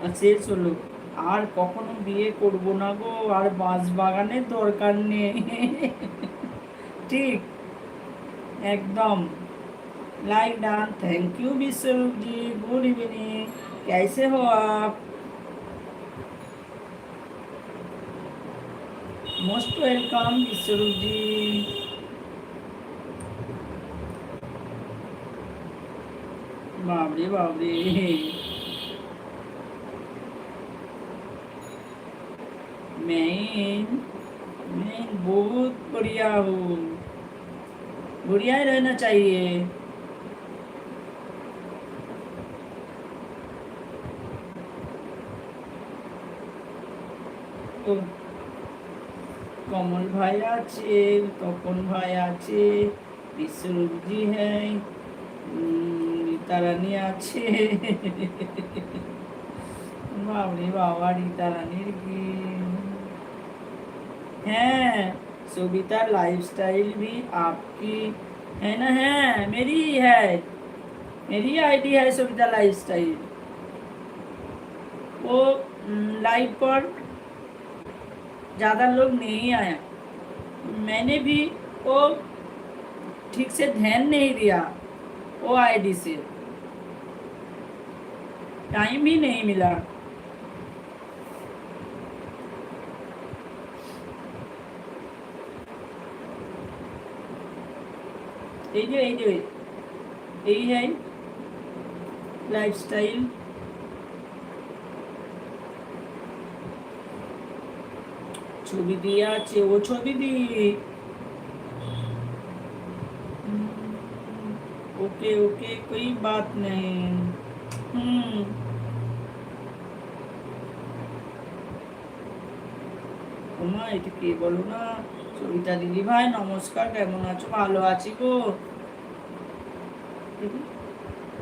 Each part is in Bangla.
আর শেষ হলো। আর কখনো বিয়ে করব না গো, আর বাঁশ বাগানের দরকার নেই। ঠিক, একদম। Like done. Thank you Biswarup ji, good evening, कैसे हो आप? Most welcome Biswarup ji. बाबरे बाबरे, मैं मैं बहुत बढ़िया हूँ। बढ़िया ही रहना चाहिए। तो कमल भाई आछे, तपन भाई आछे, विश्वरूप जी है, रीता रानी आछे। बाबरे बाबा, रीता रानीर की है। सुविता लाइफस्टाइल भी आपकी है ना? है, मेरी ही है, मेरी आईडी है सुविता लाइफस्टाइल। वो लाइव पर ज़्यादा लोग नहीं आया, मैंने भी वो ठीक से ध्यान नहीं दिया, वो आईडी से टाइम ही नहीं मिला। यही है लाइफस्टाइल। ছবি দিয়ে আছে, ও ছবি দি। ओके ओके, कोई बात नहीं। ওমা, এটা কে বলো না? সবিতা দিদি ভাই নমস্কার, কেমন আছো? ভালো আছি গো।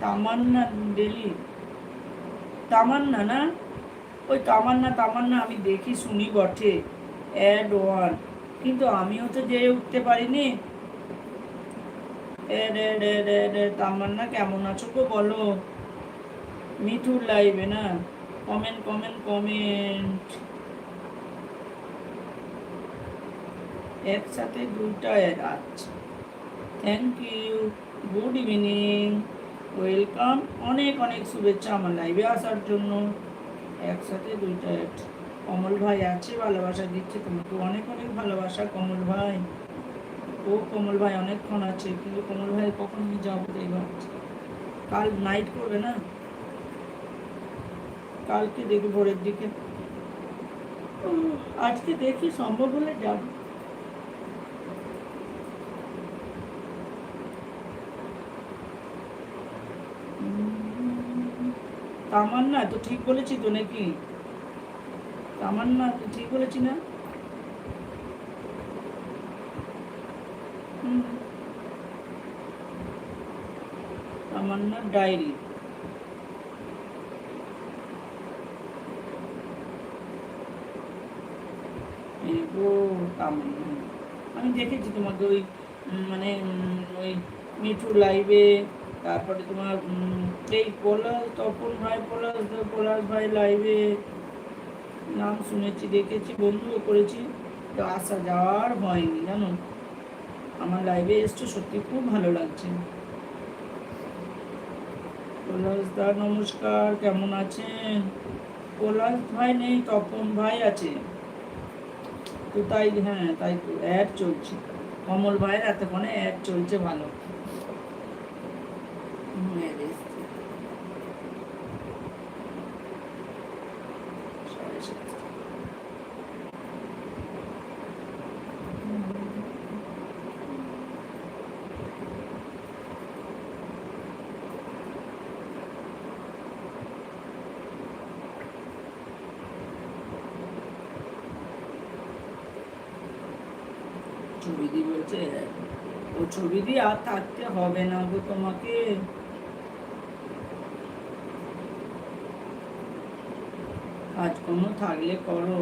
তামান্না ডেলি, তামান্না না? ওই তামান্না, তামান্না আমি দেখি শুনি বটে, অ্যাড ওয়ান, কিন্তু আমিও তো যেয়ে উঠতে পারিনি। তামান্না কেমন আছো গো বলো? মিঠুর লাইভে না? কমেন্ট কমেন্ট কমেন্ট, একসাথে দুইটা অ্যাড। আচ্ছা, thank you, good evening, welcome, অনেক অনেক শুভেচ্ছা আমার লাইভে আসার জন্য। একসাথে দুইটা অ্যাড। কমল ভাই আছে, ভালোবাসা দিচ্ছে তোমাকে, অনেক অনেক ভালোবাসা কমল ভাই। ও কমল ভাই অনেকক্ষণ আছে, কিন্তু কমল ভাই কখন নিয়ে যাবো এবার? কাল নাইট করবে না? কালকে দেখি ভোরের দিকে, আজকে দেখি সম্ভব হলে যাব। তামান্না তো ঠিক বলেছি তো নাকি? তামান্না তো ঠিক বলেছি না? তামান্নার ডায়েরি, তামান্না আমি দেখেছি তোমাকে ওই মানে ওই মিঠুর লাইভে, তারপরে তোমার এই পলাশ, তপন ভাই, পলাশ ভাই লাইভে নাম শুনেছি, দেখেছি, বন্ধুও করেছি, তো আসা যাওয়ার হয়নি জানো। আমার লাইভে এসছো, সত্যি খুব ভালো লাগছে। পলাশ দা নমস্কার, কেমন আছেন? পলাশ ভাই নেই, তপন ভাই আছে তো, তাই হ্যাঁ, তাই তো অ্যাড চলছে। কমল ভাইয়ের এতক্ষণে অ্যাড চলছে, ভালো। ছবি দি বলছে, ও ছবি দিয়ে আর থাকতে হবে না গো তোমাকে, কাজকর্ম থাকলে করো।